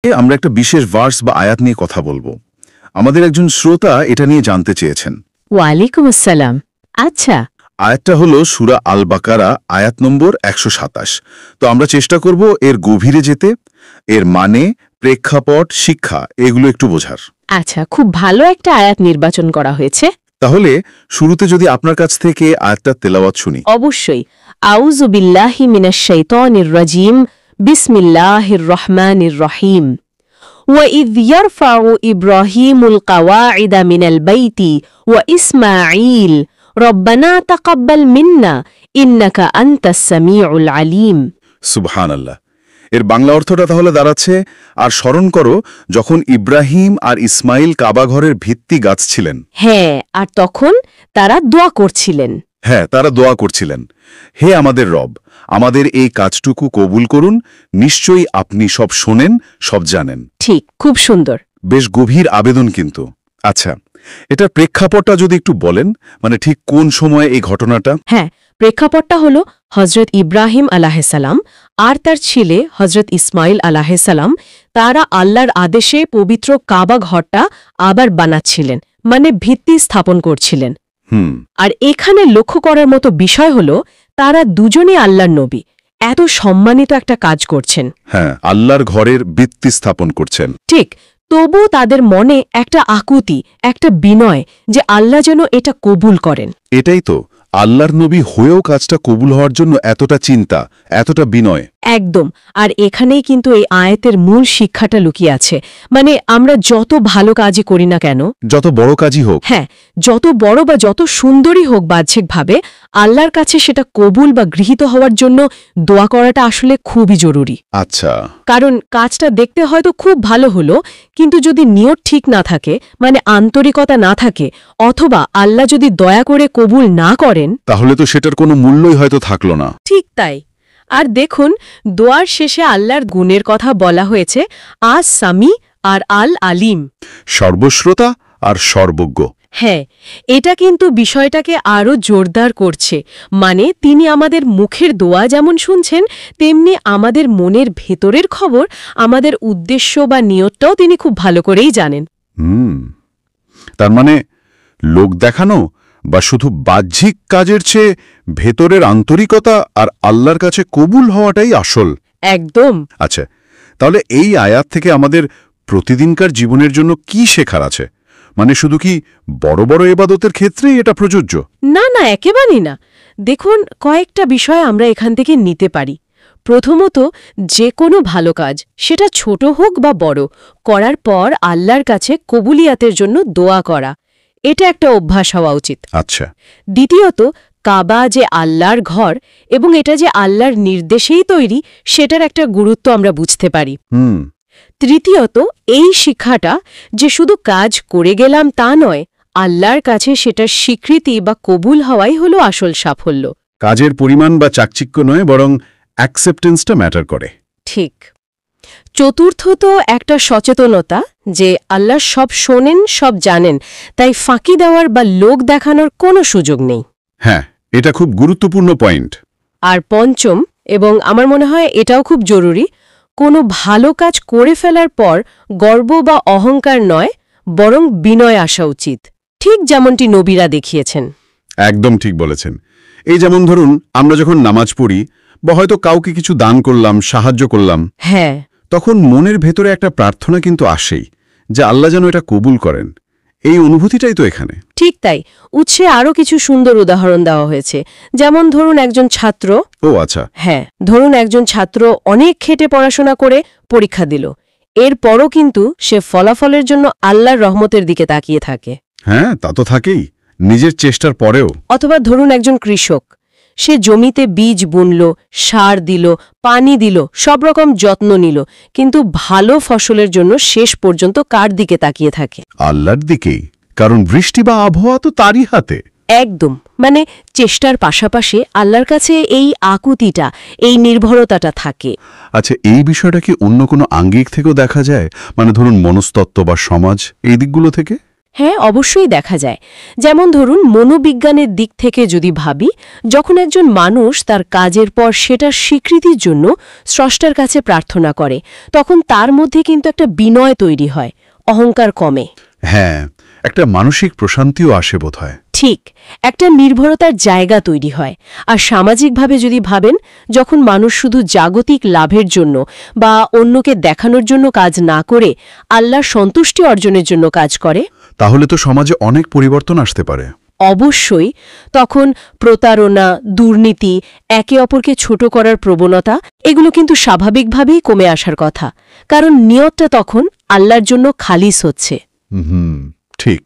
আমরা একটা বিশেষ ভার্স বা আয়াত নিয়ে কথা বলবো। আমাদের একজন শ্রোতা এটা নিয়ে জানতে চেয়েছেন। ওয়ালাইকুম আসসালাম। আচ্ছা, আয়াতটা হলো সূরা আল বাকারা আয়াত নম্বর 127। তো আমরা চেষ্টা করব এর গভীরে যেতে, এর মানে, প্রেক্ষাপট, শিক্ষা এগুলো একটু বোঝার। আচ্ছা, খুব ভালো একটা আয়াত নির্বাচন করা হয়েছে। তাহলে শুরুতে যদি আপনার কাছ থেকে আয়াতটা তেলাওয়াত শুনি। অবশ্যই। আউযু বিল্লাহি মিনাশ শাইতানির রাজিম, বিসমিল্লাহির রহমানির রহিম। وَإِذْ يَرْفَعُ إِبْرَاهِيمُ الْقَوَاعِدَ مِنَ الْبَيْتِ وَإِسْمَاعِيلُ رَبَّنَا تَقَبَّلْ مِنَّا إِنَّكَ أَنْتَ السَّمِيعُ الْعَلِيمُ। সুবহানাল্লাহ। এর বাংলা অর্থটা তাহলে দাঁড়াচ্ছে, আর স্মরণ করো যখন ইব্রাহিম আর ইসমাইল কাবাঘরের ভিত্তি গাঁথছিলেন। হ্যাঁ, আর তখন তারা দোয়া করছিলেন। হ্যাঁ, তারা দোয়া করছিলেন, হে আমাদের রব, আমাদের এই কাজটুকু কবুল করুন, নিশ্চয়ই আপনি সব শোনেন, সব জানেন। ঠিক, খুব সুন্দর। বেশ গভীর আবেদন কিন্তু। আচ্ছা, এটার প্রেক্ষাপটটা যদি একটু বলেন, মানে ঠিক কোন সময়ে এই ঘটনাটা? হ্যাঁ, প্রেক্ষাপটটা হল হজরত ইব্রাহিম আলাহিসাল্লাম আর তার ছেলে হজরত ইসমাইল আলাহিসাল্লাম তারা আল্লাহর আদেশে পবিত্র কাবা ঘরটা আবার বানাচ্ছিলেন, মানে ভিত্তি স্থাপন করছিলেন। আর এখানে লক্ষ্য করার মতো বিষয় হল তারা দুজনই আল্লাহর নবী, এত সম্মানিত একটা কাজ করছেন। হ্যাঁ, আল্লাহর ঘরের ভিত্তি স্থাপন করছেন। ঠিক, তবু তাদের মনে একটা আকুতি, একটা বিনয় যে আল্লাহ যেন এটা কবুল করেন। এটাই তো, আল্লাহর নবী হয়েও কাজটা কবুল হওয়ার জন্য এতটা চিন্তা, এতটা বিনয়। একদম। আর এখানেই কিন্তু এই আয়াতের মূল শিক্ষাটা লুকিয়ে আছে। মানে আমরা যত ভালো কাজই করি না কেন, যত বড় কাজই হোক, হ্যাঁ, যত বড় বা যত সুন্দরই হোক বাহ্যিকভাবে, আল্লাহর কাছে সেটা কবুল বা গৃহীত হওয়ার জন্য দোয়া করাটা আসলে খুবই জরুরি। আচ্ছা, কারণ কাজটা দেখতে হয়তো খুব ভালো হলো, কিন্তু যদি নিয়ত ঠিক না থাকে, মানে আন্তরিকতা না থাকে, অথবা আল্লাহ যদি দয়া করে কবুল না করেন, তাহলে তো সেটার কোনো মূল্যই হয়তো থাকলো না। ঠিক তাই। আর দেখুন, দোয়ার শেষে আল্লাহর গুণের কথা বলা হয়েছে, আস সামি আর আল আলিম, সর্বশ্রোতা আর সর্বজ্ঞ। হ্যাঁ, এটা কিন্তু বিষয়টাকে আরও জোরদার করছে। মানে তিনি আমাদের মুখের দোয়া যেমন শুনছেন, তেমনি আমাদের মনের ভেতরের খবর, আমাদের উদ্দেশ্য বা নিয়তটাও তিনি খুব ভালো করেই জানেন। তার মানে লোক দেখানো বা শুধু বাহ্যিক কাজের চেয়ে ভেতরের আন্তরিকতা আর আল্লাহর কাছে কবুল হওয়াটাই আসল। একদম। আচ্ছা, তাহলে এই আয়াত থেকে আমাদের প্রতিদিনকার জীবনের জন্য কি শেখার আছে? মানে শুধু কি বড় বড় ইবাদতের ক্ষেত্রেই এটা প্রযোজ্য? না না, একেবারেই না। দেখুন, কয়েকটা বিষয় আমরা এখান থেকে নিতে পারি। প্রথমত, যে কোনো ভালো কাজ, সেটা ছোট হোক বা বড়, করার পর আল্লাহর কাছে কবুলিয়াতের জন্য দোয়া করা, এটা একটা অভ্যাস হওয়া উচিত। আচ্ছা। দ্বিতীয়ত, কাবা যে আল্লাহর ঘর এবং এটা যে আল্লাহর নির্দেশেই তৈরি, সেটার একটা গুরুত্ব আমরা বুঝতে পারি। তৃতীয়ত, এই শিক্ষাটা যে শুধু কাজ করে গেলাম তা নয়, আল্লাহর কাছে সেটার স্বীকৃতি বা কবুল হওয়াই হলো আসল সাফল্য। কাজের পরিমাণ বা চাকচিক্য নয়, বরং অ্যাকসেপ্টেন্সটা ম্যাটার করে। ঠিক। চতুর্থত, একটা সচেতনতা যে আল্লাহ সব শোনেন, সব জানেন, তাই ফাঁকি দেওয়ার বা লোক দেখানোর কোনো সুযোগ নেই। হ্যাঁ, এটা খুব গুরুত্বপূর্ণ পয়েন্ট। আর পঞ্চম, এবং আমার মনে হয় এটাও খুব জরুরি, কোনো ভালো কাজ করে ফেলার পর গর্ব বা অহংকার নয়, বরং বিনয় আসা উচিত, ঠিক যেমনটি নবীরা দেখিয়েছেন। একদম ঠিক বলেছেন। এই যেমন ধরুন, আমরা যখন নামাজ পড়ি বা হয়তো কাউকে কিছু দান করলাম, সাহায্য করলাম, হ্যাঁ, তখন মনের ভেতরে একটা প্রার্থনা কিন্তু আসেই যে আল্লাহ যেন এটা কবুল করেন। এই অনুভূতিটাই তো এখানে। ঠিক তাই। উৎসে আরও কিছু সুন্দর উদাহরণ দেওয়া হয়েছে। যেমন ধরুন একজন ছাত্র, আচ্ছা, হ্যাঁ, ধরুন একজন ছাত্র অনেক খেটে পড়াশোনা করে পরীক্ষা দিল, এরপরও কিন্তু সে ফলাফলের জন্য আল্লাহর রহমতের দিকে তাকিয়ে থাকে। হ্যাঁ, তা তো থাকেই, নিজের চেষ্টার পরেও। অথবা ধরুন একজন কৃষক, সে জমিতে বীজ বুনল, সার দিল, পানি দিল, সব রকম যত্ন নিল, কিন্তু ভালো ফসলের জন্য শেষ পর্যন্ত কার দিকে তাকিয়ে থাকে? আল্লাহর দিকেই, কারণ বৃষ্টি বা আবহাওয়া তো তারই হাতে। একদম। মানে চেষ্টার পাশাপাশি আল্লাহর কাছে এই আকুতিটা, এই নির্ভরতাটা থাকে। আচ্ছা, এই বিষয়টা কি অন্য কোনো আঙ্গিক থেকেও দেখা যায়? মানে ধরুন মনস্তত্ত্ব বা সমাজ, এই দিকগুলো থেকে? হ্যাঁ, অবশ্যই দেখা যায়। যেমন ধরুন, মনোবিজ্ঞানের দিক থেকে যদি ভাবি, যখন একজন মানুষ তার কাজের পর সেটার স্বীকৃতির জন্য স্রষ্টার কাছে প্রার্থনা করে, তখন তার মধ্যে কিন্তু একটা বিনয় তৈরি হয়, অহংকার কমে। হ্যাঁ, একটা মানসিক প্রশান্তিও আসে বোধহয়। ঠিক, একটা নির্ভরতার জায়গা তৈরি হয়। আর সামাজিকভাবে যদি ভাবেন, যখন মানুষ শুধু জাগতিক লাভের জন্য বা অন্যকে দেখানোর জন্য কাজ না করে আল্লাহর সন্তুষ্টি অর্জনের জন্য কাজ করে, তাহলে তো সমাজে অনেক পরিবর্তন আসতে পারে। অবশ্যই তখন প্রতারণা, দুর্নীতি, একে অপরকে ছোট করার প্রবণতা, এগুলো কিন্তু স্বাভাবিকভাবেই কমে আসার কথা, কারণ নিয়তটা তখন আল্লাহর জন্য খালিস হচ্ছে। ঠিক।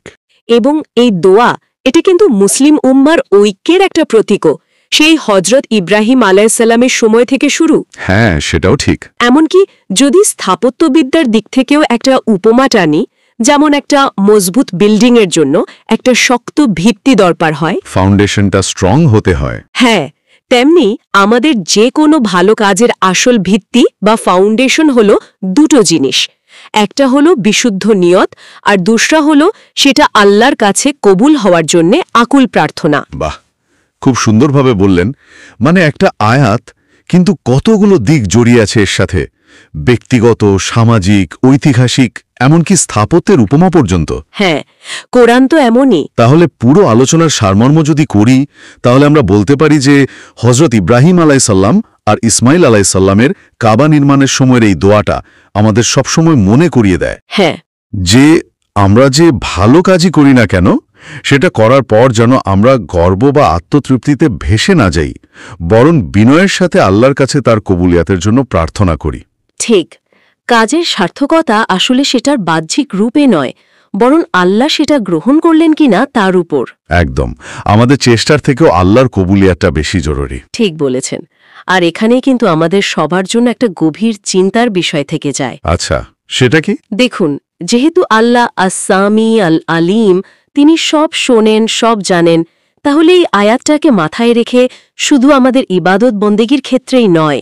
এবং এই দোয়া, এটা কিন্তু মুসলিম উম্মার ঐক্যের একটা প্রতীকও। সেই হজরত ইব্রাহিম আলাইসাল্লামের সময় থেকে শুরু। হ্যাঁ, সেটাও ঠিক। এমনকি যদি স্থাপত্যবিদ্যার দিক থেকেও একটা উপমা টানি, যেমন একটা মজবুত বিল্ডিংয়ের জন্য একটা শক্ত ভিত্তি দরকার হয়, ফাউন্ডেশনটা স্ট্রং হতে হয়। হ্যাঁ, তেমনি আমাদের যে কোনো ভালো কাজের আসল ভিত্তি বা ফাউন্ডেশন হলো দুটো জিনিস। একটা হলো বিশুদ্ধ নিয়ত, আর দুসরা হলো সেটা আল্লাহর কাছে কবুল হওয়ার জন্যে আকুল প্রার্থনা। বাহ, খুব সুন্দরভাবে বললেন। মানে একটা আয়াত, কিন্তু কতগুলো দিক জড়িয়ে আছে এর সাথে, ব্যক্তিগত, সামাজিক, ঐতিহাসিক, এমনকি স্থাপত্যের উপমা পর্যন্ত। হ্যাঁ, কোরআন তো এমনই। তাহলে পুরো আলোচনার সারমর্ম যদি করি, তাহলে আমরা বলতে পারি যে হজরত ইব্রাহিম আলাইসাল্লাম আর ইসমাইল আলাইসাল্লামের কাবা নির্মাণের সময়ের এই দোয়াটা আমাদের সবসময় মনে করিয়ে দেয় হ্যাঁ, যে আমরা যে ভালো কাজই করি না কেন, সেটা করার পর যেন আমরা গর্ব বা আত্মতৃপ্তিতে ভেসে না যাই, বরং বিনয়ের সাথে আল্লাহর কাছে তার কবুলিয়াতের জন্য প্রার্থনা করি। ঠিক। কাজের সার্থকতা আসলে সেটার বাহ্যিক রূপে নয়, বরং আল্লাহ সেটা গ্রহণ করলেন কিনা তার উপর। একদম, আমাদের চেষ্টার থেকেও আল্লাহর কবুলিয়াতটা বেশি জরুরি। ঠিক বলেছেন। আর এখানেই কিন্তু আমাদের সবার জন্য একটা গভীর চিন্তার বিষয় থেকে যায়। আচ্ছা, সেটা কি? দেখুন, যেহেতু আল্লাহ আস-সামি আল আলিম, তিনি সব শোনেন, সব জানেন, তাহলে এই আয়াতটাকে মাথায় রেখে শুধু আমাদের ইবাদত বন্দেগীর ক্ষেত্রেই নয়,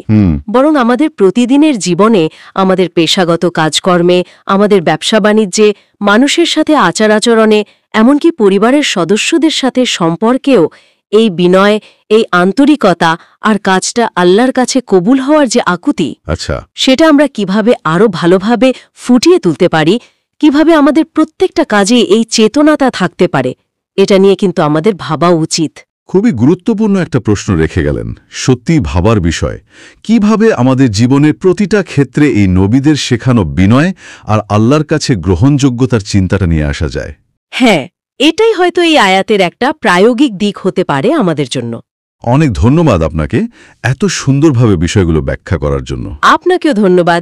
বরং আমাদের প্রতিদিনের জীবনে, আমাদের পেশাগত কাজকর্মে, আমাদের ব্যবসা বাণিজ্যে, মানুষের সাথে আচার আচরণে, এমনকি পরিবারের সদস্যদের সাথে সম্পর্কেও এই বিনয়, এই আন্তরিকতা আর কাজটা আল্লাহর কাছে কবুল হওয়ার যে আকুতি, আচ্ছা, সেটা আমরা কিভাবে আরও ভালোভাবে ফুটিয়ে তুলতে পারি, কিভাবে আমাদের প্রত্যেকটা কাজে এই চেতনাটা থাকতে পারে, এটা নিয়ে কিন্তু আমাদের ভাবা উচিত। খুবই গুরুত্বপূর্ণ একটা প্রশ্ন রেখে গেলেন, সত্যি ভাবার বিষয়। কিভাবে আমাদের জীবনের প্রতিটা ক্ষেত্রে এই নবীদের শেখানো বিনয় আর আল্লাহর কাছে গ্রহণযোগ্যতার চিন্তাটা নিয়ে আসা যায়। হ্যাঁ, এটাই হয়তো এই আয়াতের একটা প্রায়োগিক দিক হতে পারে আমাদের জন্য। অনেক ধন্যবাদ আপনাকে এত সুন্দরভাবে বিষয়গুলো ব্যাখ্যা করার জন্য। আপনাকেও ধন্যবাদ।